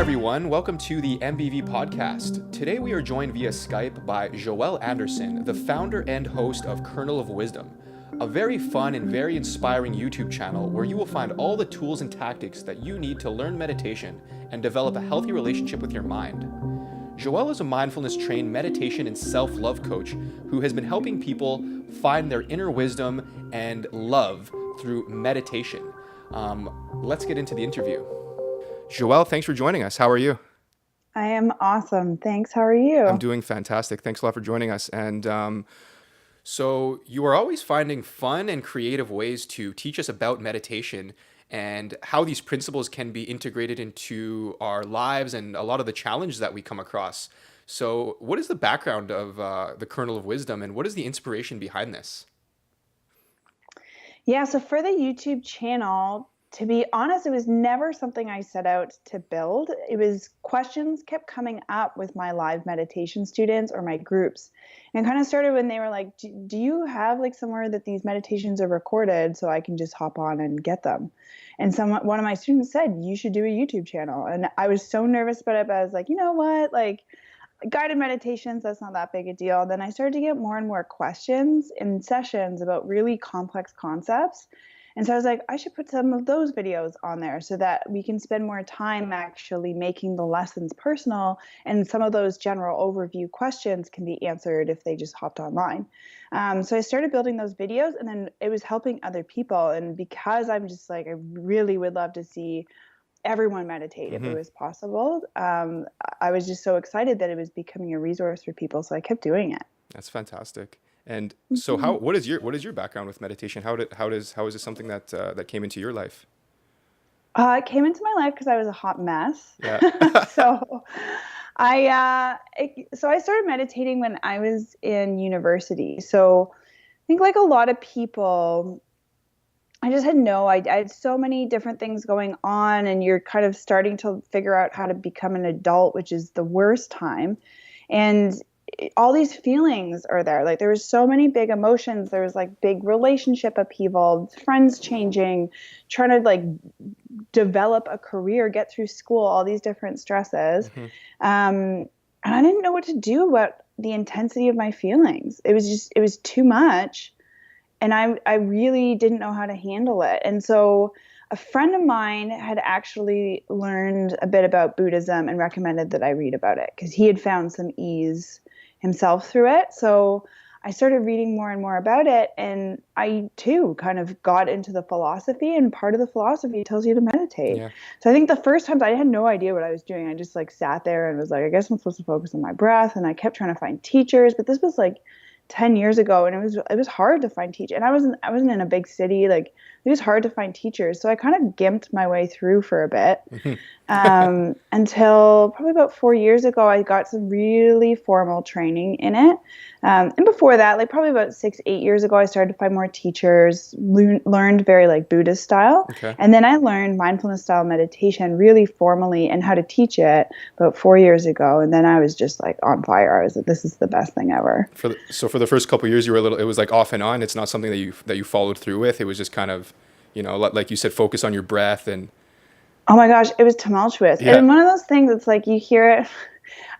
everyone. Welcome to the MBV podcast. Today we are joined via Skype by Joelle Anderson, the founder and host of Kernel of Wisdom, a very fun and very inspiring YouTube channel where you will find all the tools and tactics that you need to learn meditation and develop a healthy relationship with your mind. Joelle is a mindfulness-trained meditation and self-love coach who has been helping people find their inner wisdom and love through meditation. Let's get into the interview. Joelle, thanks for joining us. How are you? I am awesome. Thanks. How are you? I'm doing fantastic. Thanks a lot for joining us. And so you are always finding fun and creative ways to teach us about meditation and how these principles can be integrated into our lives and a lot of the challenges that we come across. So what is the background of the Kernel of Wisdom and what is the inspiration behind this? Yeah, so for the YouTube channel, to be honest, it was never something I set out to build. It was questions kept coming up with my live meditation students or my groups. And kind of started when they were like, do you have like somewhere that these meditations are recorded so I can just hop on and get them? And one of my students said, you should do a YouTube channel. And I was so nervous about it, but I was like, you know what? Like guided meditations, that's not that big a deal. Then I started to get more and more questions in sessions about really complex concepts. And so I was like, I should put some of those videos on there so that we can spend more time actually making the lessons personal. And some of those general overview questions can be answered if they just hopped online. So I started building those videos and then it was helping other people. And because I'm just like, I really would love to see everyone meditate if it was possible. I was just so excited that it was becoming a resource for people. So I kept doing it. That's fantastic. And so what is your background with meditation? How is this something that came into your life? It came into my life because I was a hot mess. Yeah. So I started meditating when I was in university. So I think like a lot of people, I just I had so many different things going on and you're kind of starting to figure out how to become an adult, which is the worst time. And all these feelings are there. Like there was so many big emotions. There was like big relationship upheaval, friends changing, trying to like develop a career, get through school, all these different stresses. And I didn't know what to do about the intensity of my feelings. It was too much. And I really didn't know how to handle it. And so a friend of mine had actually learned a bit about Buddhism and recommended that I read about it because he had found some ease himself through it. So I started reading more and more about it. And I too kind of got into the philosophy, and part of the philosophy tells you to meditate. Yeah. So I think the first times I had no idea what I was doing. I just like sat there and was like, I guess I'm supposed to focus on my breath. And I kept trying to find teachers, but this was like 10 years ago, and it was hard to find teachers. And I wasn't in a big city. Like it was hard to find teachers. So I kind of gimped my way through for a bit until probably about 4 years ago, I got some really formal training in it. And before that, like probably about 6-8 years ago, I started to find more teachers, learned very like Buddhist style. Okay. And then I learned mindfulness style meditation really formally and how to teach it about 4 years ago. And then I was just like on fire. I was like, this is the best thing ever. So for the first couple of years, it was like off and on. It's not something that you followed through with. It was just kind of, like you said, focus on your breath and. Oh my gosh, it was tumultuous. Yeah. And one of those things, it's like you hear it.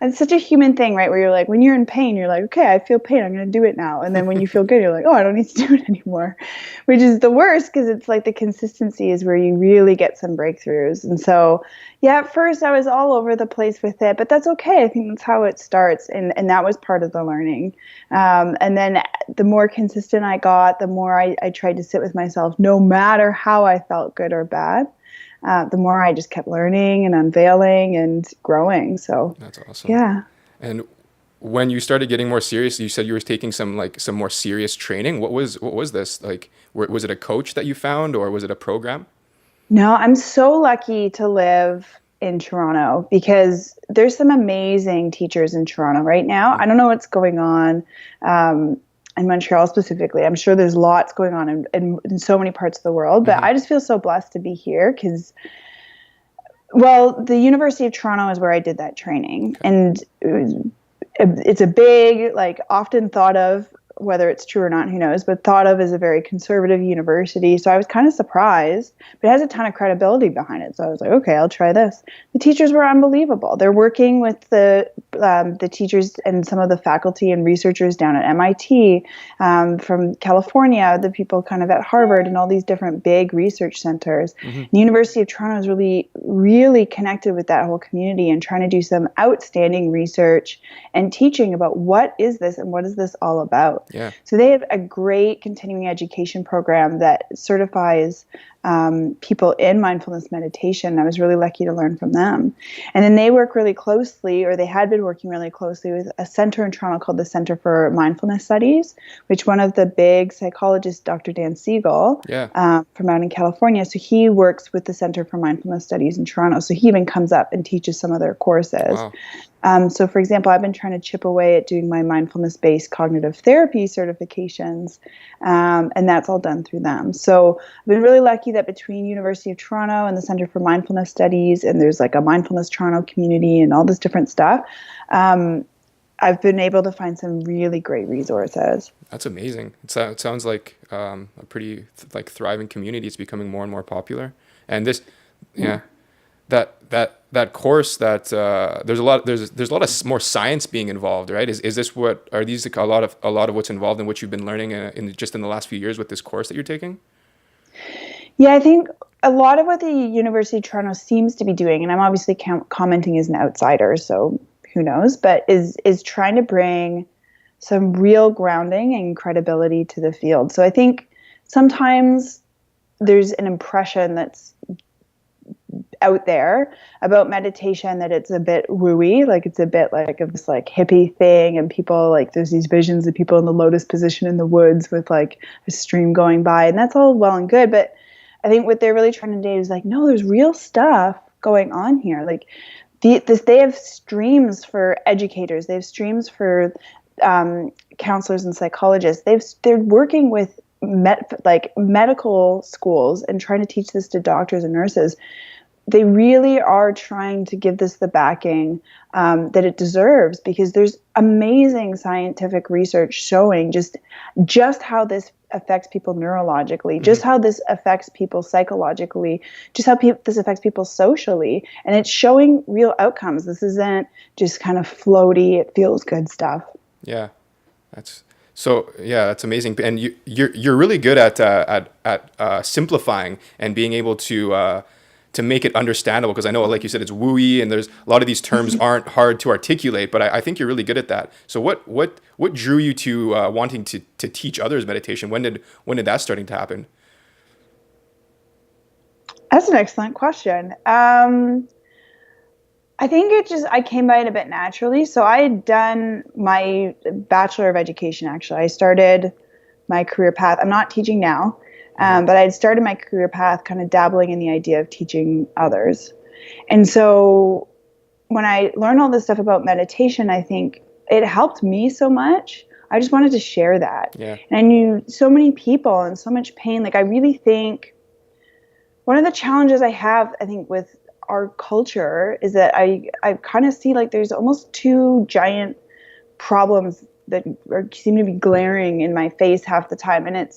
It's such a human thing, right? Where you're like, when you're in pain, you're like, okay, I feel pain. I'm going to do it now. And then when you feel good, you're like, oh, I don't need to do it anymore, which is the worst because it's like the consistency is where you really get some breakthroughs. And so, yeah, at first I was all over the place with it, but that's okay. I think that's how it starts. And that was part of the learning. And then the more consistent I got, the more I tried to sit with myself, no matter how I felt good or bad. The more I just kept learning and unveiling and growing. So that's awesome. Yeah. And when you started getting more serious, you said you were taking some more serious training. What was this like? Was it a coach that you found, or was it a program? No, I'm so lucky to live in Toronto because there's some amazing teachers in Toronto right now. I don't know what's going on. In Montreal specifically. I'm sure there's lots going on in so many parts of the world, but I just feel so blessed to be here because, well, the University of Toronto is where I did that training. Okay. And it's a big, like often thought of whether it's true or not, who knows, but thought of as a very conservative university. So I was kind of surprised, but it has a ton of credibility behind it. So I was like, okay, I'll try this. The teachers were unbelievable. They're working with the teachers and some of the faculty and researchers down at MIT, from California, the people kind of at Harvard and all these different big research centers. Mm-hmm. The University of Toronto is really, really connected with that whole community and trying to do some outstanding research and teaching about what is this and what is this all about. Yeah. So they have a great continuing education program that certifies people in mindfulness meditation. I was really lucky to learn from them. And then they work really closely, or they had been working really closely with a center in Toronto called the Center for Mindfulness Studies, which one of the big psychologists, Dr. Dan Siegel, from out in California. So he works with the Center for Mindfulness Studies in Toronto. So he even comes up and teaches some of their courses. Wow. So, for example, I've been trying to chip away at doing my mindfulness-based cognitive therapy certifications, and that's all done through them. So I've been really lucky that between University of Toronto and the Center for Mindfulness Studies, and there's like a Mindfulness Toronto community and all this different stuff, I've been able to find some really great resources. That's amazing. It sounds like a pretty thriving community. It's becoming more and more popular. And this, that course that there's a lot of more science being involved, right? Is this what are these a lot of what's involved in what you've been learning in the last few years with this course that you're taking? Yeah, I think a lot of what the University of Toronto seems to be doing, and I'm obviously commenting as an outsider, so who knows, but is trying to bring some real grounding and credibility to the field. So I think sometimes there's an impression that's out there about meditation that it's a bit wooey, like it's a bit like of this like hippie thing, and people like there's these visions of people in the lotus position in the woods with like a stream going by, and that's all well and good, but I think what they're really trying to do is like, no, there's real stuff going on here. Like they have streams for educators, they have streams for counselors and psychologists. They're working with medical schools and trying to teach this to doctors and nurses. They really are trying to give this the backing that it deserves, because there's amazing scientific research showing just how this affects people neurologically, just how this affects people psychologically, just how this affects people socially, and it's showing real outcomes. This isn't just kind of floaty, it feels good stuff. Yeah, that's amazing, and you're really good at simplifying and being able to make it understandable, because I know, like you said, it's wooey and there's a lot of these terms aren't hard to articulate, but I think you're really good at that. So what drew you to wanting to teach others meditation? When did that starting to happen? That's an excellent question. I think I came by it a bit naturally. So I had done my Bachelor of Education, actually. I started my career path. I'm not teaching now. But I had started my career path kind of dabbling in the idea of teaching others. And so when I learned all this stuff about meditation, I think it helped me so much. I just wanted to share that. Yeah. And I knew so many people and so much pain. Like I really think one of the challenges I have, I think, with our culture is that I kind of see like there's almost two giant problems that seem to be glaring in my face half the time. And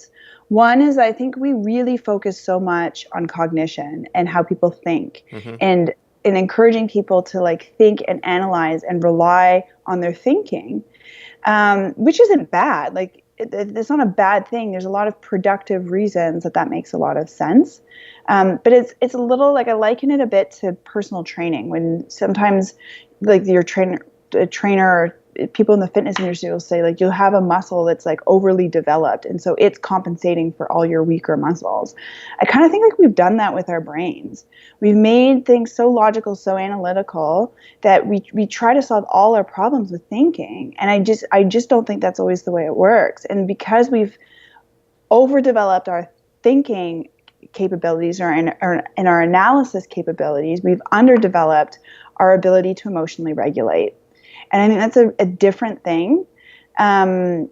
one is I think we really focus so much on cognition and how people think, and encouraging people to like think and analyze and rely on their thinking, which isn't bad. Like it's not a bad thing. There's a lot of productive reasons that makes a lot of sense. But it's a little like I liken it a bit to personal training, when sometimes like your trainer or people in the fitness industry will say like you'll have a muscle that's like overly developed, and so it's compensating for all your weaker muscles. I kind of think like we've done that with our brains. We've made things so logical, so analytical that we try to solve all our problems with thinking, and I just don't think that's always the way it works. And because we've overdeveloped our thinking capabilities or in our analysis capabilities, we've underdeveloped our ability to emotionally regulate. And I think that's a different thing. And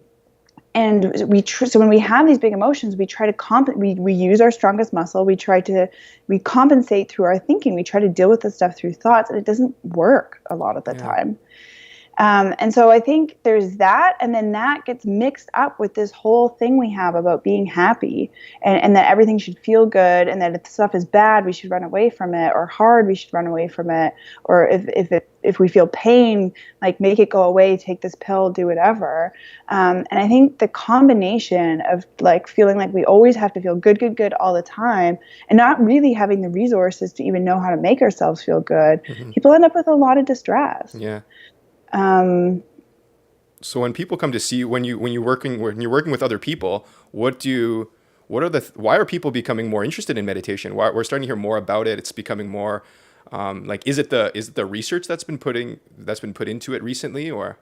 so when we have these big emotions, we try to we use our strongest muscle. We compensate through our thinking. We try to deal with the stuff through thoughts, and it doesn't work a lot of the time. And so I think there's that, and then that gets mixed up with this whole thing we have about being happy, and that everything should feel good, and that if stuff is bad, we should run away from it, or hard, we should run away from it, or if we feel pain, like make it go away, take this pill, do whatever. And I think the combination of like feeling like we always have to feel good, good, good all the time, and not really having the resources to even know how to make ourselves feel good, people end up with a lot of distress. Yeah. So when people come to see you, when you're working with other people, why are people becoming more interested in meditation? Why we're starting to hear more about it? It's becoming more, like, is it the research that's been put into it recently, or?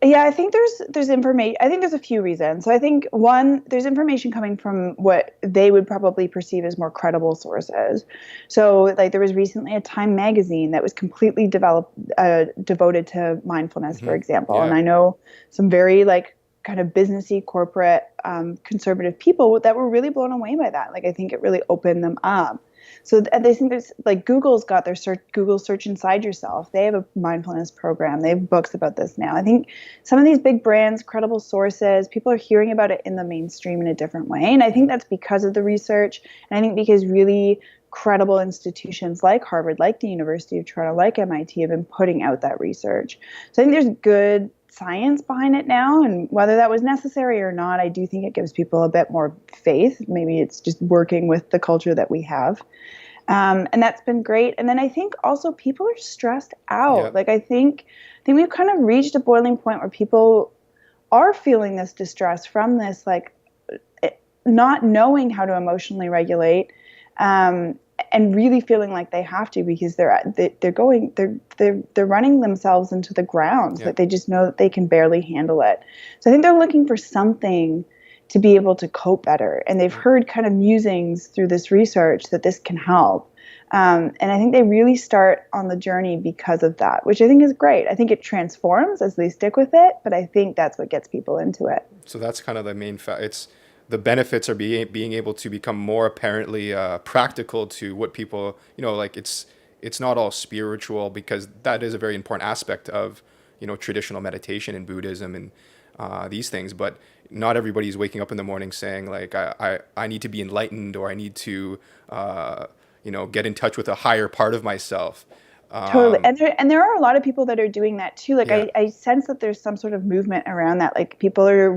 Yeah, I think there's information. I think there's a few reasons. So I think one, there's information coming from what they would probably perceive as more credible sources. So like there was recently a Time magazine that was completely devoted to mindfulness, for example. Yeah. And I know some very like kind of businessy, corporate, conservative people that were really blown away by that. Like I think it really opened them up. So they think there's like Google's got their Google Search Inside Yourself. They have a mindfulness program. They have books about this now. I think some of these big brands, credible sources, people are hearing about it in the mainstream in a different way. And I think that's because of the research. And I think because really credible institutions like Harvard, like the University of Toronto, like MIT have been putting out that research. So I think there's good science behind it now, and whether that was necessary or not, I do think it gives people a bit more faith. Maybe it's just working with the culture that we have, and that's been great. And then I think also people are stressed out. Yeah. Like I think we've kind of reached a boiling point where people are feeling this distress from this, like not knowing how to emotionally regulate, and really feeling like they have to because they're running themselves into the ground. Yeah. Like they just know that they can barely handle it. So I think they're looking for something to be able to cope better, and they've heard kind of musings through this research that this can help. And I think they really start on the journey because of that, which I think is great. I think it transforms as they stick with it, but I think that's what gets people into it. So that's kind of the main it's the benefits are being able to become more apparently practical to what people, like it's not all spiritual, because that is a very important aspect of, traditional meditation in Buddhism and these things. But not everybody's waking up in the morning saying like, I need to be enlightened, or I need to, get in touch with a higher part of myself. Totally. And there are a lot of people that are doing that too. Like Yeah. I sense that there's some sort of movement around that. Like people are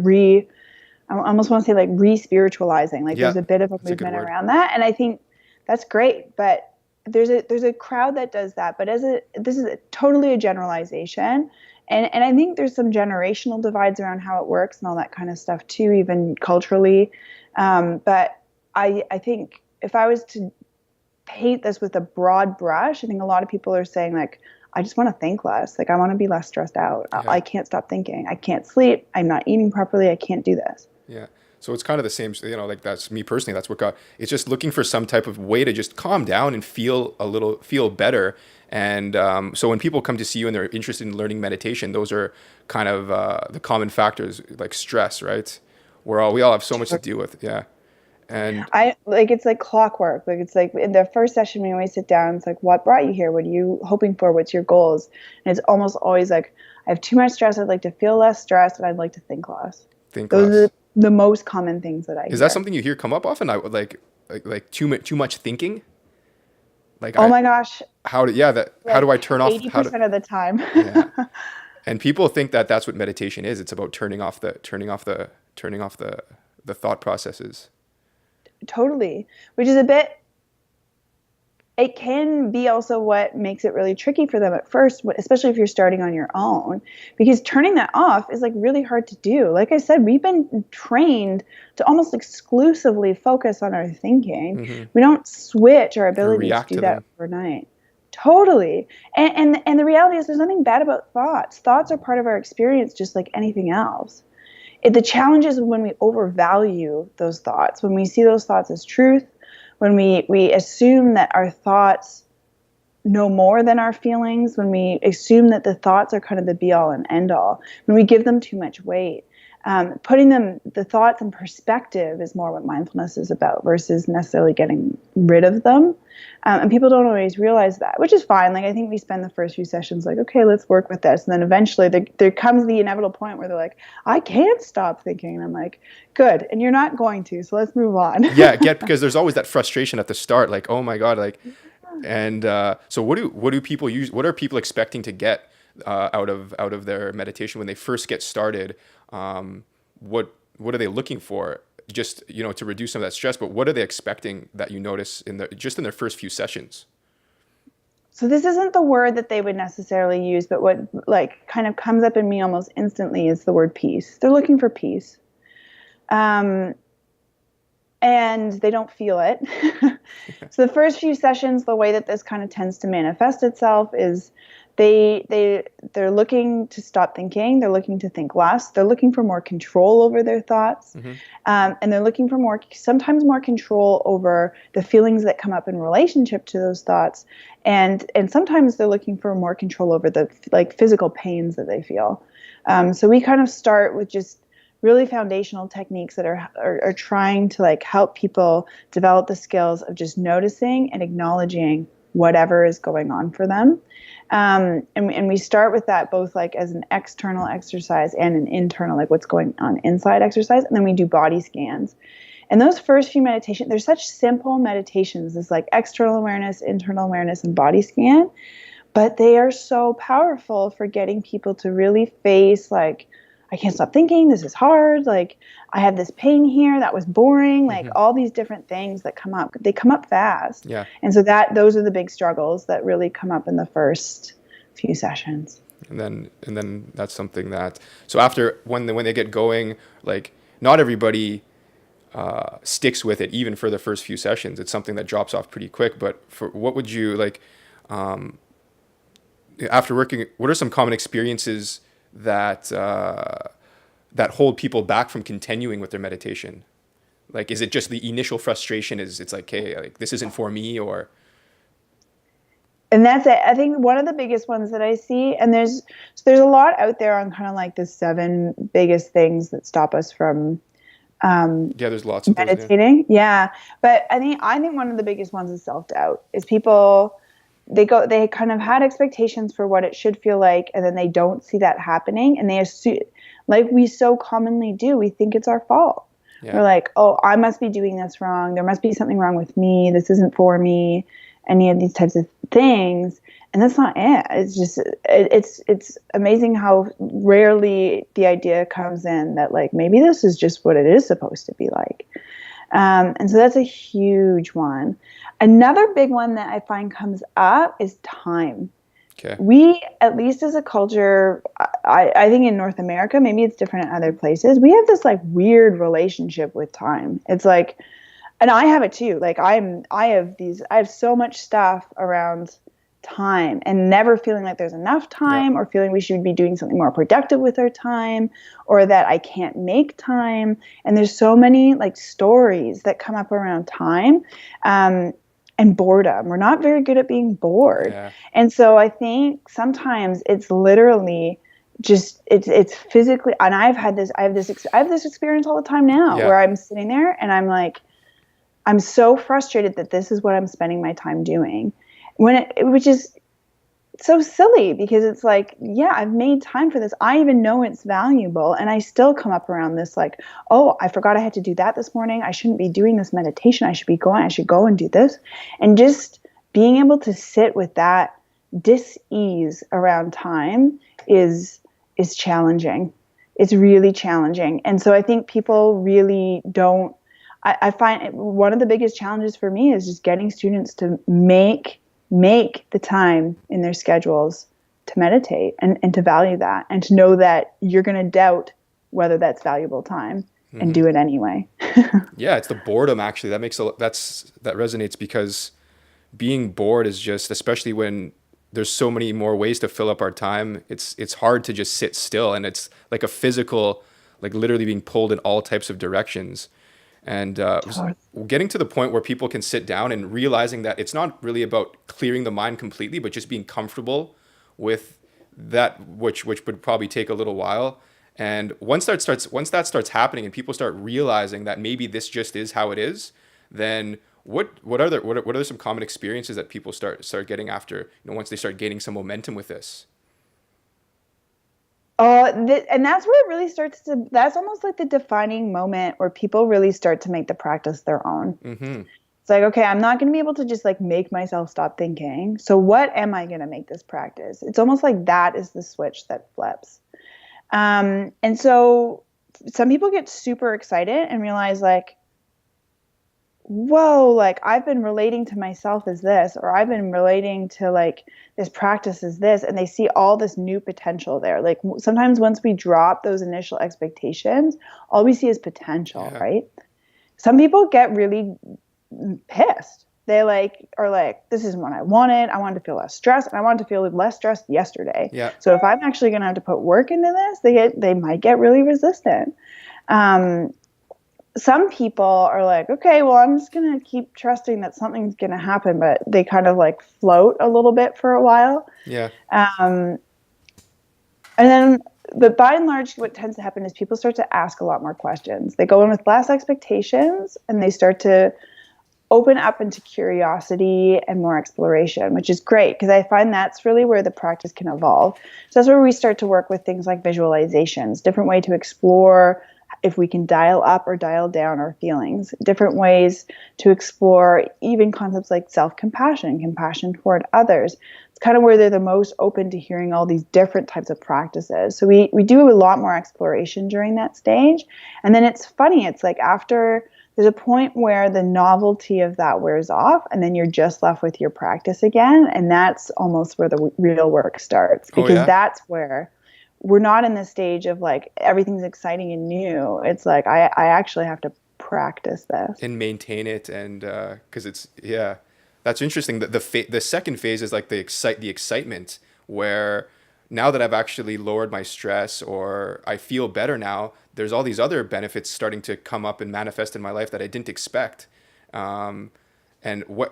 I almost want to say like re-spiritualizing. Like there's a bit of a movement around that. And I think that's great. But there's a crowd that does that. But this is totally a generalization. And I think there's some generational divides around how it works and all that kind of stuff too, even culturally. But I think if I was to paint this with a broad brush, I think a lot of people are saying like, I just want to think less. Like I want to be less stressed out. Yeah. I can't stop thinking. I can't sleep. I'm not eating properly. I can't do this. Yeah. So it's kind of the same, like that's me personally, that's what got, it's just looking for some type of way to just calm down and feel better. And so when people come to see you and they're interested in learning meditation, those are kind of the common factors, like stress, right? We all have so much to deal with. Yeah. And it's like clockwork. Like it's like in the first session, we always sit down. It's like, what brought you here? What are you hoping for? What's your goals? And it's almost always like, I have too much stress. I'd like to feel less stressed, and I'd like to think less. Those are the most common things that I hear. Is that something you hear come up often? I would like too much thinking. Like my gosh. How do I turn off? 80% of the time. Yeah. And people think that that's what meditation is. It's about turning off the thought processes. Totally. Which is it can be also what makes it really tricky for them at first, especially if you're starting on your own, because turning that off is like really hard to do. Like I said, we've been trained to almost exclusively focus on our thinking. Mm-hmm. We don't switch our ability to do that overnight. Totally. And the reality is there's nothing bad about thoughts. Thoughts are part of our experience just like anything else. The challenge is when we overvalue those thoughts, when we see those thoughts as truth, when we assume that our thoughts know more than our feelings, when we assume that the thoughts are kind of the be all and end all, when we give them too much weight. putting the thoughts in perspective is more what mindfulness is about versus necessarily getting rid of them. And people don't always realize that, which is fine. Like, I think we spend the first few sessions like, okay, let's work with this. And then eventually there comes the inevitable point where they're like, I can't stop thinking. And I'm like, good. And you're not going to, so let's move on. Yeah, because there's always that frustration at the start, like, oh my God, like, and so what do people use? What are people expecting to get out of their meditation when they first get started? What are they looking for? Just, to reduce some of that stress, but what are they expecting that you notice in their first few sessions? So this isn't the word that they would necessarily use, but what like kind of comes up in me almost instantly is the word peace. They're looking for peace. And they don't feel it. So the first few sessions, the way that this kind of tends to manifest itself is they're looking to stop thinking. They're looking to think less. They're looking for more control over their thoughts. Mm-hmm. And they're looking for sometimes more control over the feelings that come up in relationship to those thoughts. And sometimes they're looking for more control over the like physical pains that they feel. So we kind of start with just really foundational techniques that are trying to like help people develop the skills of just noticing and acknowledging whatever is going on for them. And we start with that both like as an external exercise and an internal, like what's going on inside exercise. And then we do body scans. And those first few meditations, they're such simple meditations. It's like external awareness, internal awareness, and body scan. But they are so powerful for getting people to really face like, I can't stop thinking, this is hard, like I have this pain here, that was boring, like all these different things that come up, they come up fast. Yeah. And so those are the big struggles that really come up in the first few sessions. And then that's something that, so after when they get going, like not everybody sticks with it even for the first few sessions. It's something that drops off pretty quick, but what would you like, after working, what are some common experiences that hold people back from continuing with their meditation? Like, is it just the initial frustration? It's like, hey, like this isn't for me, or? And that's it. I think one of the biggest ones that I see, and there's a lot out there on kind of like the 7 biggest things that stop us from there's lots of meditating. Yeah. But I think one of the biggest ones is self-doubt. Is people, they kind of had expectations for what it should feel like, and then they don't see that happening, and they assume, like we so commonly do, we think it's our fault. Yeah. We're like, oh, I must be doing this wrong. There must be something wrong with me. This isn't for me. Any of these types of things. And that's not it. It's just, it's amazing how rarely the idea comes in that like, maybe this is just what it is supposed to be like. And so that's a huge one. Another big one that I find comes up is time. Okay. We, at least as a culture, I think in North America, maybe it's different in other places, we have this like weird relationship with time. It's like, and I have it too. Like I have so much stuff around time and never feeling like there's enough time, or feeling we should be doing something more productive with our time, or that I can't make time. And there's so many like stories that come up around time, and boredom. We're not very good at being bored. Yeah. And so I think sometimes it's literally just, it's physically, and I have this experience all the time now where I'm sitting there and I'm like, I'm so frustrated that this is what I'm spending my time doing, which is so silly, because it's like, yeah, I've made time for this. I even know it's valuable, and I still come up around this like, oh, I forgot I had to do that this morning. I shouldn't be doing this meditation. I should go and do this. And just being able to sit with that dis-ease around time is challenging. It's really challenging. And so I think people really don't, I find one of the biggest challenges for me is just getting students to make the time in their schedules to meditate and to value that, and to know that you're going to doubt whether that's valuable time and do it anyway. Yeah, it's the boredom actually that that resonates, because being bored is just, especially when there's so many more ways to fill up our time, it's hard to just sit still, and it's like a physical, like literally being pulled in all types of directions. And getting to the point where people can sit down and realizing that it's not really about clearing the mind completely, but just being comfortable with that, which would probably take a little while, And once that starts happening and people start realizing that maybe this just is how it is, then what are some common experiences that people start getting after, once they start gaining some momentum with this? And that's where it really starts to, that's almost like the defining moment where people really start to make the practice their own. Mm-hmm. It's like, okay, I'm not going to be able to just like make myself stop thinking. So what am I going to make this practice? It's almost like that is the switch that flips. And so some people get super excited and realize like, whoa, like I've been relating to myself as this, or I've been relating to like this practice as this, and they see all this new potential there. Like sometimes once we drop those initial expectations, all we see is potential, Yeah. right? Some people get really pissed. They like are like, this isn't what I wanted. I wanted to feel less stressed, and I wanted to feel less stressed yesterday. Yeah. So if I'm actually going to have to put work into this, they might get really resistant. Some people are like, okay, well, I'm just going to keep trusting that something's going to happen, but they kind of like float a little bit for a while. Yeah. And then, but by and large, what tends to happen is people start to ask a lot more questions. They go in with less expectations and they start to open up into curiosity and more exploration, which is great because I find that's really where the practice can evolve. So that's where we start to work with things like visualizations, different way to explore if we can dial up or dial down our feelings, different ways to explore even concepts like self-compassion, compassion toward others. It's kind of where they're the most open to hearing all these different types of practices. So we do a lot more exploration during that stage. And then it's funny, it's like after there's a point where the novelty of that wears off and then you're just left with your practice again. And that's almost where the real work starts, because that's where we're not in the stage of like everything's exciting and new. It's like I actually have to practice this And maintain it, and because that's interesting. The second phase is like the excitement, where now that I've actually lowered my stress or I feel better now, there's all these other benefits starting to come up and manifest in my life that I didn't expect. And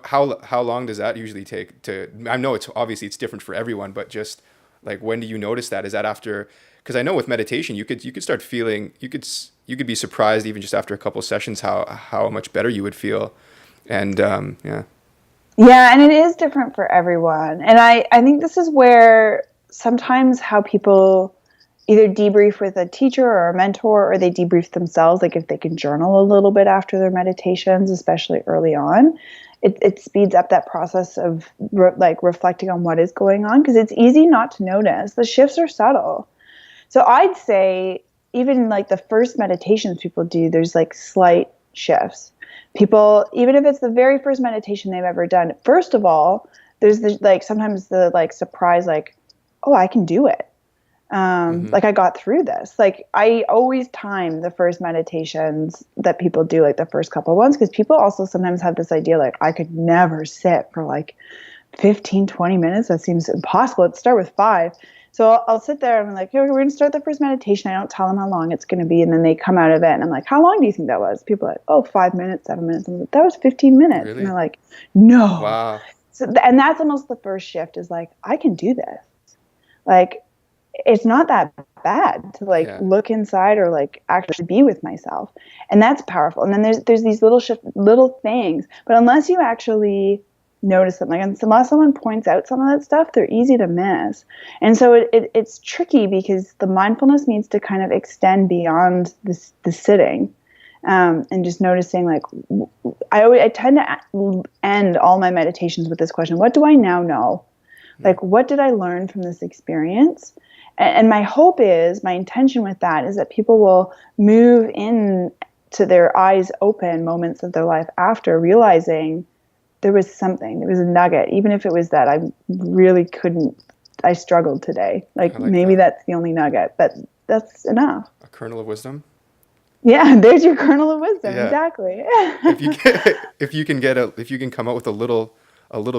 how long does that usually take to? I know it's obviously it's different for everyone, but just like when do you notice that? Is that after? Because I know with meditation, you could start feeling you could be surprised even just after a couple of sessions how much better you would feel, and yeah, and it is different for everyone. And I think this is where sometimes how people either debrief with a teacher or a mentor, or they debrief themselves, like if they can journal a little bit after their meditations, especially early on, it speeds up that process of reflecting on what is going on, because it's easy not to notice. The shifts are subtle. So I'd say even like the first meditations people do, there's like slight shifts. People, even if it's the very first meditation they've ever done, first of all, there's sometimes the like surprise, like, oh, I can do it. Like I got through this. Like I always time the first meditations that people do, like the first couple ones, because people also sometimes have this idea like I could never sit for like 15, 20 minutes. That seems impossible. Let's start with 5. So I'll sit there and I'm like, hey, we're going to start the first meditation. I don't tell them how long it's going to be. And then they come out of it and I'm like, how long do you think that was? People are like, oh, 5 minutes, 7 minutes. I'm like, that was 15 minutes. Really? And they're like, no. Wow. So, and that's almost the first shift is like, I can do this. Like, it's not that bad to like look inside or like actually be with myself. And that's powerful. And then there's these little things, but unless you actually notice them, like unless someone points out some of that stuff, they're easy to miss. And so it's tricky because the mindfulness needs to kind of extend beyond the sitting. And just noticing, like, I tend to end all my meditations with this question: what do I now know? Like, what did I learn from this experience? And my hope is, my intention with that is that people will move in to their eyes open moments of their life after realizing there was something, there was a nugget, even if it was that I really couldn't, I struggled today. Like maybe that's the only nugget, but that's enough. A kernel of wisdom. Yeah, there's your kernel of wisdom. Yeah. Exactly. if you can come up with a little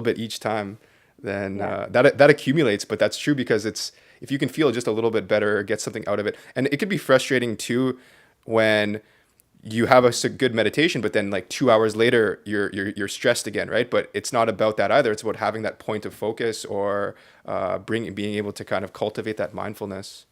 bit each time, then that accumulates. But that's true, because if you can feel just a little bit better, get something out of it. And it could be frustrating too when you have a good meditation, but then like 2 hours later you're stressed again, right? But it's not about that either. It's about having that point of focus, or being able to kind of cultivate that mindfulness.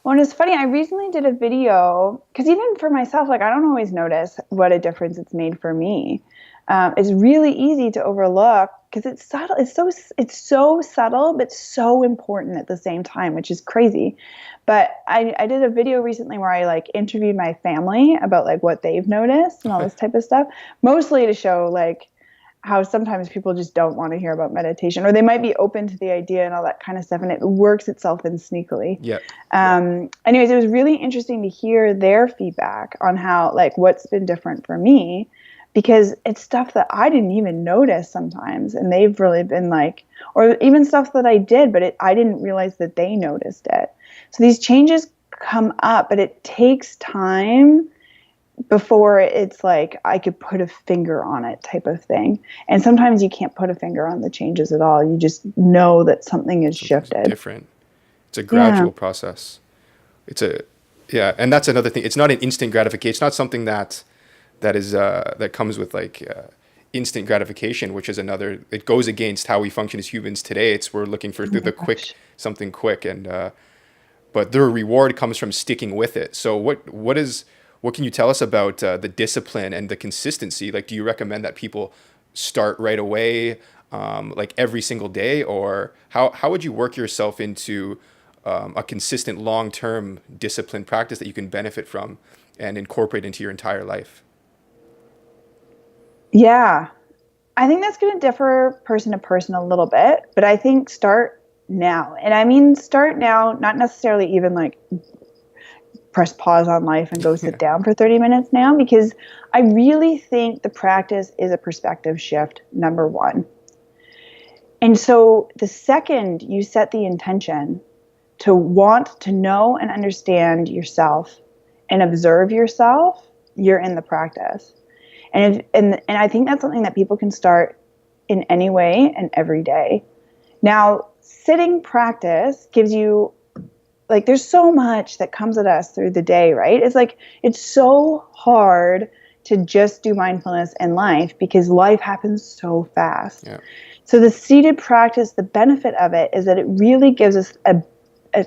Well, and it's funny, I recently did a video, because even for myself, like I don't always notice what a difference it's made for me. It's really easy to overlook because it's subtle. It's so subtle, but so important at the same time, which is crazy. But I did a video recently where I like interviewed my family about like what they've noticed and all this type of stuff, mostly to show like how sometimes people just don't want to hear about meditation, or they might be open to the idea and all that kind of stuff, and it works itself in sneakily. Yeah. Anyways, it was really interesting to hear their feedback on how, like, what's been different for me, because it's stuff that I didn't even notice sometimes, and they've really been like, or even stuff that I did, but I didn't realize that they noticed it. So these changes come up, but it takes time before it's like I could put a finger on it type of thing. And sometimes you can't put a finger on the changes at all. You just know that something is shifted. Different. It's a gradual process. And that's another thing. It's not an instant gratification. It's not something that comes with like instant gratification, which is it goes against how we function as humans today. We're looking for something quick, and but the reward comes from sticking with it. So what can you tell us about the discipline and the consistency? Like, do you recommend that people start right away, like every single day, or how would you work yourself into a consistent long-term discipline practice that you can benefit from and incorporate into your entire life? Yeah, I think that's going to differ person to person a little bit, but I think start now. And I mean, start now, not necessarily even like press pause on life and go sit down for 30 minutes now, because I really think the practice is a perspective shift, number one. And so the second you set the intention to want to know and understand yourself and observe yourself, you're in the practice. And I think that's something that people can start in any way and every day. Now, sitting practice gives you, like, there's so much that comes at us through the day, right? It's like, it's so hard to just do mindfulness in life because life happens so fast. Yeah. So the seated practice, the benefit of it is that it really gives us a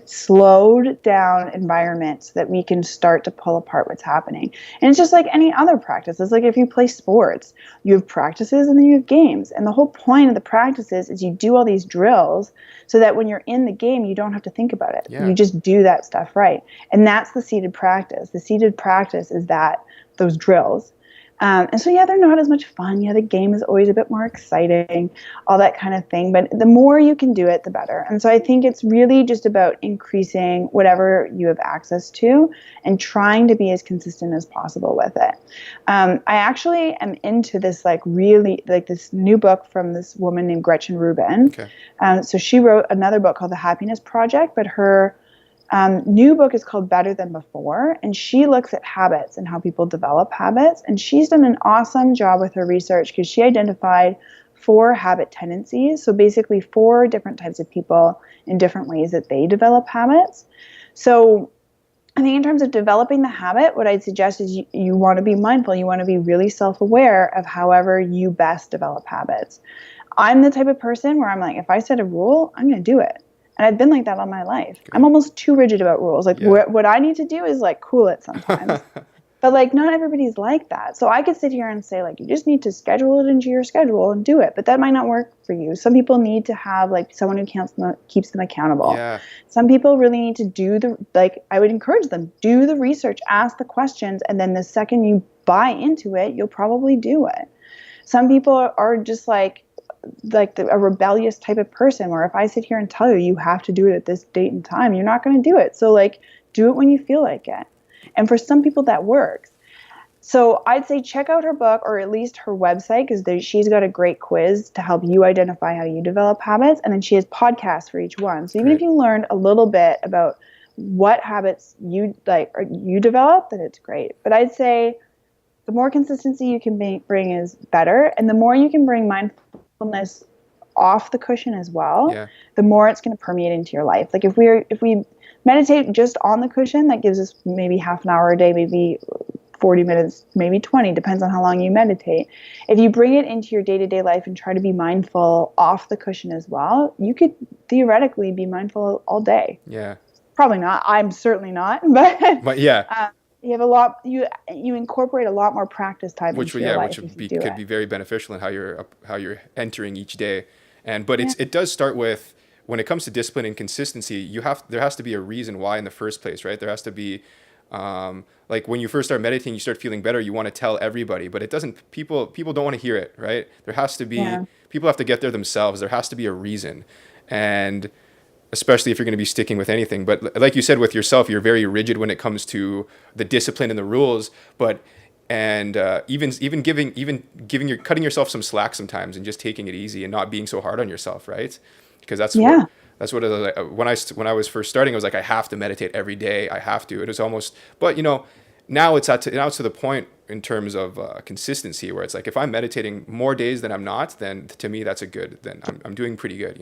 slowed down environment so that we can start to pull apart what's happening. And it's just like any other practice. It's like if you play sports, you have practices and then you have games. And the whole point of the practices is you do all these drills so that when you're in the game, you don't have to think about it. Yeah. You just do that stuff right. And that's the seated practice. The seated practice is those drills. And so, yeah, they're not as much fun. Yeah, the game is always a bit more exciting, all that kind of thing. But the more you can do it, the better. And so I think it's really just about increasing whatever you have access to and trying to be as consistent as possible with it. I actually am into this, this new book from this woman named Gretchen Rubin. Okay. So she wrote another book called The Happiness Project, but her new book is called Better Than Before, and she looks at habits and how people develop habits. And she's done an awesome job with her research because she identified 4 habit tendencies. So basically 4 different types of people in different ways that they develop habits. So I think in terms of developing the habit, what I'd suggest is you want to be mindful. You want to be really self-aware of however you best develop habits. I'm the type of person where I'm like, if I set a rule, I'm going to do it. And I've been like that all my life. I'm almost too rigid about rules. Like what I need to do is like cool it sometimes. But like not everybody's like that. So I could sit here and say like, you just need to schedule it into your schedule and do it. But that might not work for you. Some people need to have like someone who keeps them accountable. Yeah. Some people really need to do I would encourage them, do the research, ask the questions. And then the second you buy into it, you'll probably do it. Some people are just like a rebellious type of person where if I sit here and tell you have to do it at this date and time, you're not going to do it. So like do it when you feel like it. And for some people that works. So I'd say check out her book or at least her website because she's got a great quiz to help you identify how you develop habits. And then she has podcasts for each one. So even if you learn a little bit about what habits you like or you develop, then it's great. But I'd say the more consistency you can bring is better. And the more you can bring mindfulness off the cushion as well, the more it's going to permeate into your life. Like if we meditate just on the cushion, that gives us maybe half an hour a day, maybe 40 minutes, maybe 20, depends on how long you meditate. If you bring it into your day-to-day life and try to be mindful off the cushion as well, you could theoretically be mindful all day. Yeah. probably not. I'm certainly not, but But yeah, you have a lot. You incorporate a lot more practice time which into would your yeah, which life if would you be do could it. be very beneficial in how you're entering each day. And but Yeah. it does start with, when it comes to discipline and consistency, there has to be a reason why in the first place, right? There has to be like when you first start meditating, you start feeling better, you want to tell everybody, but it doesn't, people don't want to hear it, right? There has to be, Yeah. people have to get there themselves. There has to be a reason. And especially if you're going to be sticking with anything. But like you said, with yourself, you're very rigid when it comes to the discipline and the rules. But and even giving your cutting yourself some slack sometimes and just taking it easy and not being so hard on yourself, right? Because Yeah. that's what it was like. When I was first starting, I was like, I have to meditate every day. I have to. It was almost, but now now it's to the point in terms of consistency where it's like if I'm meditating more days than I'm not, then to me that's a good. Then I'm doing pretty good.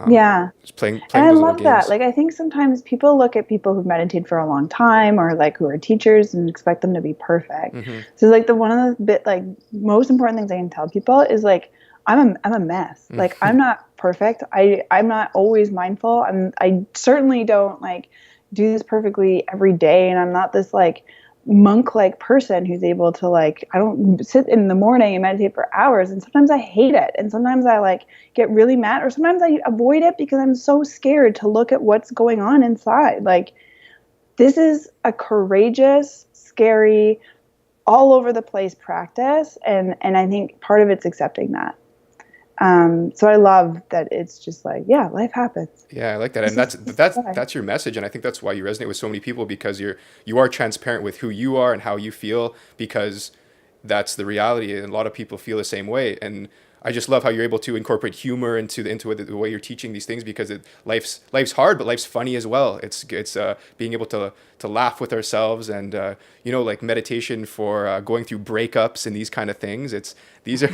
Yeah. Just playing And playing I those little love that. games. Like, I think sometimes people look at people who've meditated for a long time or like who are teachers and expect them to be perfect. Hmm. So like the one of the most important things I can tell people is like, I'm a mess. Like, I'm not perfect. I'm not always mindful. I certainly don't like do this perfectly every day. And I'm not this like monk like person who's able to like, I don't sit in the morning and meditate for hours. And sometimes I hate it. And sometimes I like get really mad, or sometimes I avoid it because I'm so scared to look at what's going on inside. Like, this is a courageous, scary, all over the place practice. And I think part of it's accepting that. So I love that it's just like, yeah, life happens. Yeah, I like that, and This is life. that's your message, and I think that's why you resonate with so many people, because you are transparent with who you are and how you feel, because that's the reality, and a lot of people feel the same way. And I just love how you're able to incorporate humor into the way you're teaching these things, because life's hard, but life's funny as well. It's being able to laugh with ourselves, and like meditation for going through breakups and these kind of things. These are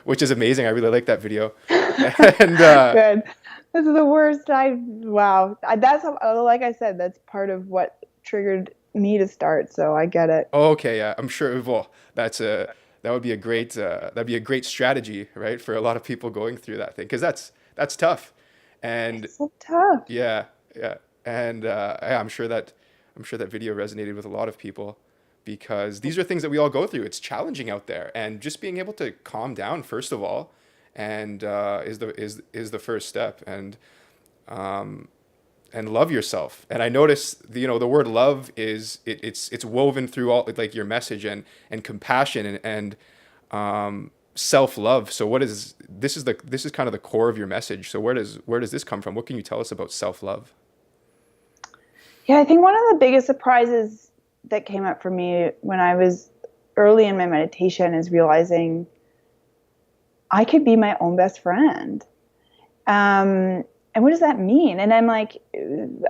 which is amazing. I really like that video, and Good. This is the worst. Wow. That's like I said, that's part of what triggered me to start. So I get it. oh, okay, yeah, I'm sure. Well, that would be a great that'd be a great strategy, right, for a lot of people going through that thing, because that's tough, and It's so tough. yeah, yeah, and yeah, I'm sure that video resonated with a lot of people, because these are things that we all go through. It's challenging out there, and just being able to calm down first of all, and is the first step, and love yourself. And I notice the word love it's woven through all, like, your message, and compassion, and self love. So this is kind of the core of your message. So where does this come from? What can you tell us about self love? Yeah, I think one of the biggest surprises that came up for me when I was early in my meditation is realizing I could be my own best friend. And what does that mean? And I'm like,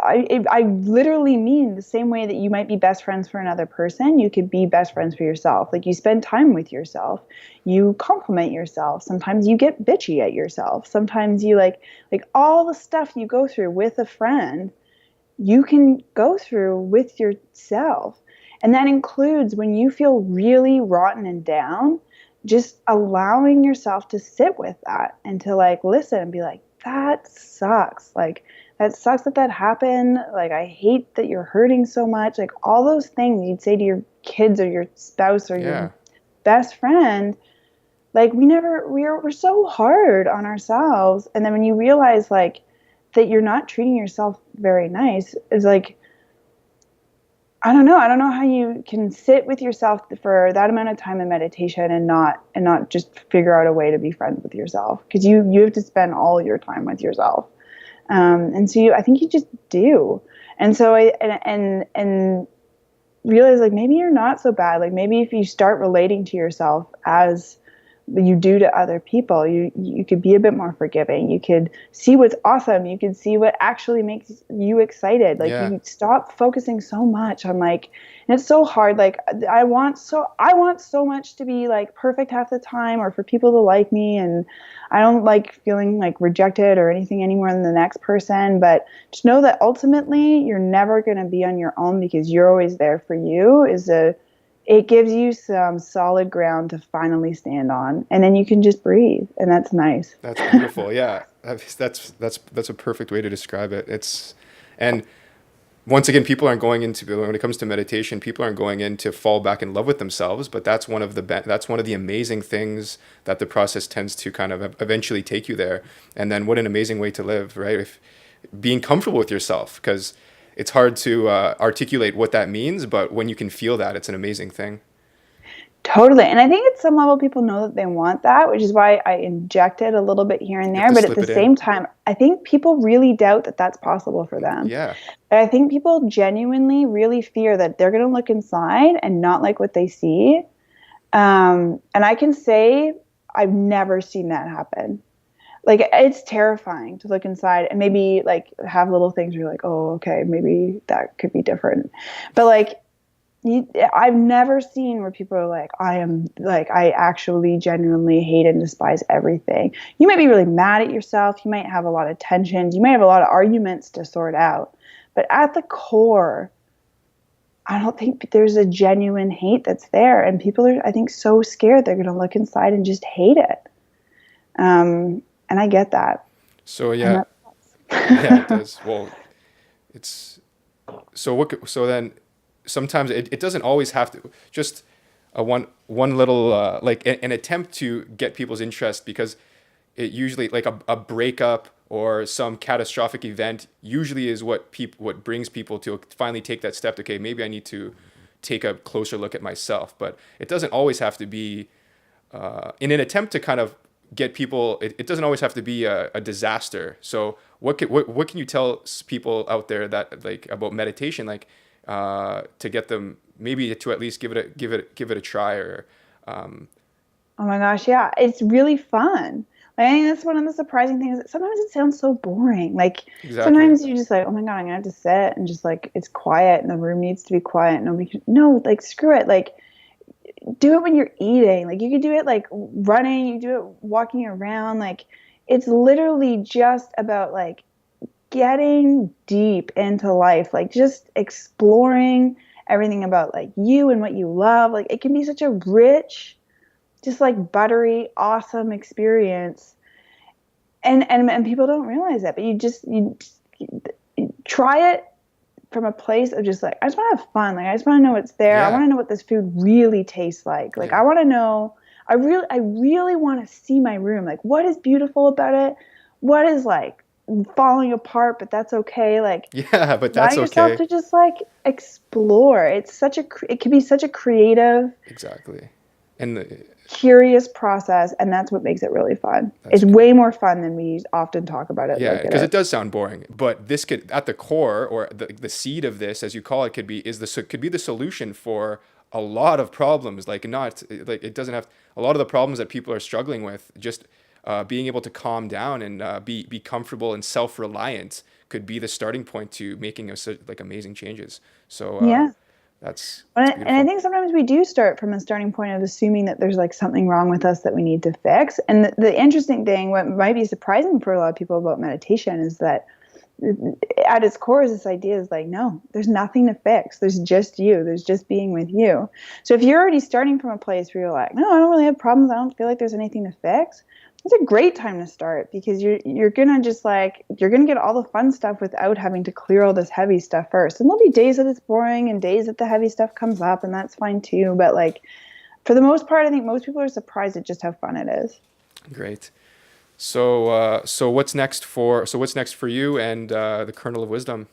I literally mean the same way that you might be best friends for another person, you could be best friends for yourself. Like, you spend time with yourself, you compliment yourself. Sometimes you get bitchy at yourself. Sometimes you like all the stuff you go through with a friend, you can go through with yourself. And that includes when you feel really rotten and down, just allowing yourself to sit with that and to like listen and be like, that sucks. Like, that sucks that happened. Like, I hate that you're hurting so much. Like, all those things you'd say to your kids or your spouse or Yeah, your best friend. Like, we're so hard on ourselves. And then when you realize like that you're not treating yourself very nice, is like, I don't know. I don't know how you can sit with yourself for that amount of time in meditation and not just figure out a way to be friends with yourself, because you have to spend all your time with yourself. And so I think you just do. And so and realize like maybe you're not so bad. Like, maybe if you start relating to yourself as you do to other people, you could be a bit more forgiving. You could see what's awesome. You could see what actually makes you excited. Like, yeah, you stop focusing so much on like, and it's so hard. Like, I want so much to be like perfect half the time, or for people to like me, and I don't like feeling like rejected or anything any more than the next person. But just know that ultimately you're never going to be on your own, because you're always there for you. It gives you some solid ground to finally stand on, and then you can just breathe, and that's nice. that's beautiful. Yeah, that's a perfect way to describe it. And once again, people aren't going into, when it comes to meditation, people aren't going in to fall back in love with themselves, but that's one of that's one of the amazing things that the process tends to kind of eventually take you there. And then what an amazing way to live, right? If being comfortable with yourself, because it's hard to articulate what that means, but when you can feel that, it's an amazing thing. Totally. And I think at some level people know that they want that, which is why I inject it a little bit here and You have there. to But at slip the it in. same time, I think people really doubt that that's possible for them. Yeah. And I think people genuinely really fear that they're going to look inside and not like what they see. And I can say I've never seen that happen. Like, it's terrifying to look inside and maybe like have little things where you're like, oh, okay, maybe that could be different. But like, I've never seen where people are like, I actually genuinely hate and despise everything. You might be really mad at yourself. You might have a lot of tensions. You might have a lot of arguments to sort out. But at the core, I don't think there's a genuine hate that's there. And people are, I think, so scared they're going to look inside and just hate it. And I get that. So yeah, yeah, it does. Well, it's so then sometimes it doesn't always have to just a one little like an attempt to get people's interest, because it usually, like a breakup or some catastrophic event usually is what brings people to finally take that step to, okay, maybe I need to take a closer look at myself. But it doesn't always have to be in an attempt to kind of get people, it doesn't always have to be a disaster. So what can you tell people out there that, like, about meditation, like to get them maybe to at least give it a try, or Oh my gosh, yeah. It's really fun. Like, I think that's one of the surprising things. Sometimes it sounds so boring. Like, exactly. sometimes you're just like, oh my God, I'm gonna have to sit and just like, it's quiet and the room needs to be quiet. No, like, screw it. Like, do it when you're eating. Like, you could do it like running, you do it walking around. Like, it's literally just about like getting deep into life, like just exploring everything about like you and what you love. Like, it can be such a rich, just like buttery, awesome experience. And people don't realize that, but you try it from a place of just like, I just want to have fun. Like, I just want to know what's there. I Yeah. want to know what this food really tastes like. Like, Yeah. I want to know, I really want to see my room. Like, what is beautiful about it? What is like falling apart, but that's okay. Like, Yeah, but allow that's yourself okay. to just like explore. It can be such a creative, Exactly. And curious process, and that's what makes it really fun. that's It's good. way more fun than we often talk about it. Yeah, Like, it because is. it does sound boring, but this could, at the core, or the seed of this, as you call it, could be the solution for a lot of problems. Like, not like it doesn't have a lot of the problems that people are struggling with. Just being able to calm down and be comfortable and self-reliant could be the starting point to making like amazing changes. So Yeah. that's And I beautiful. think sometimes we do start from a starting point of assuming that there's like something wrong with us that we need to fix. And the interesting thing, what might be surprising for a lot of people about meditation, is that at its core is this idea is like, no, there's nothing to fix. There's just you. There's just being with you. So if you're already starting from a place where you're like, no, I don't really have problems. I don't feel like there's anything to fix. It's a great time to start, because you're gonna just like, you're gonna get all the fun stuff without having to clear all this heavy stuff first. And there'll be days that it's boring and days that the heavy stuff comes up, and that's fine too. But like, for the most part, I think most people are surprised at just how fun it is. Great. So what's next for you and the Kernel of Wisdom?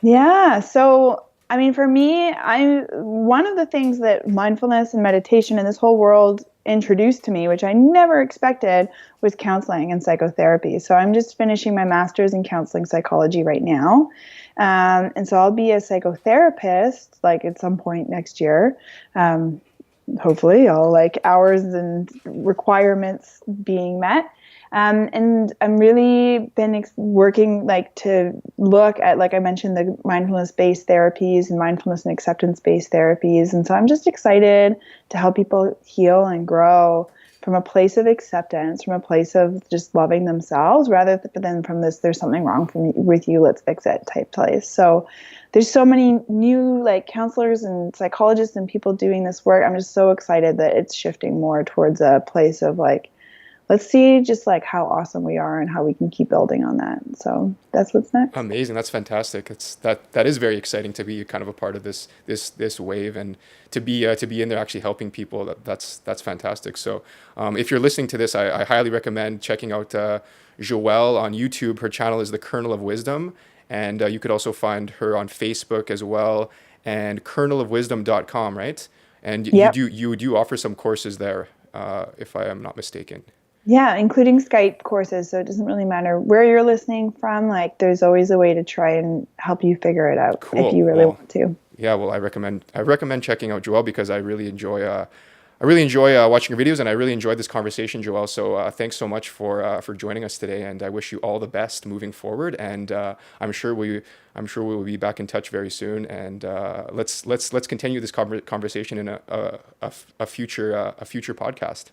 Yeah. So, I mean, for me, one of the things that mindfulness and meditation and this whole world introduced to me, which I never expected, was counseling and psychotherapy. So I'm just finishing my master's in counseling psychology right now. And so I'll be a psychotherapist like at some point next year. Hopefully, all like hours and requirements being met. And I'm really been working like to look at, like I mentioned, the mindfulness-based therapies and mindfulness and acceptance-based therapies. And so I'm just excited to help people heal and grow from a place of acceptance, from a place of just loving themselves, rather than from this, there's something wrong with you, let's fix it type place. So there's so many new like counselors and psychologists and people doing this work. I'm just so excited that it's shifting more towards a place of like, let's see just like how awesome we are and how we can keep building on that. So that's what's next. Amazing. That's fantastic. That is very exciting to be kind of a part of this wave, and to be in there actually helping people. That's fantastic. So if you're listening to this, I highly recommend checking out Joelle on YouTube. Her channel is the Kernel of Wisdom, and you could also find her on Facebook as well, and kernelofwisdom.com, right? And Yep. you do offer some courses there, if I am not mistaken. Yeah, including Skype courses. So it doesn't really matter where you're listening from. Like, there's always a way to try and help you figure it out if Cool. you really Well, want to. yeah. Well, I recommend checking out Joelle because I really enjoy watching your videos, and I really enjoyed this conversation, Joelle. So thanks so much for joining us today, and I wish you all the best moving forward. And I'm sure we will be back in touch very soon. And let's continue this conversation in a future podcast.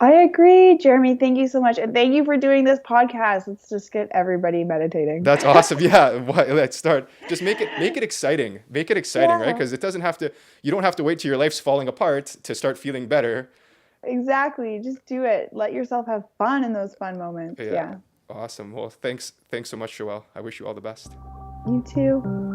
I agree, Jeremy. Thank you so much. And thank you for doing this podcast. Let's just get everybody meditating. That's awesome. Yeah, let's start. Just make it exciting. Make it exciting, right? Yeah, Because it doesn't have to. You don't have to wait till your life's falling apart to start feeling better. exactly. Just do it. Let yourself have fun in those fun moments. Yeah, Yeah. awesome. Well, thanks so much, Joelle. I wish you all the best. You too.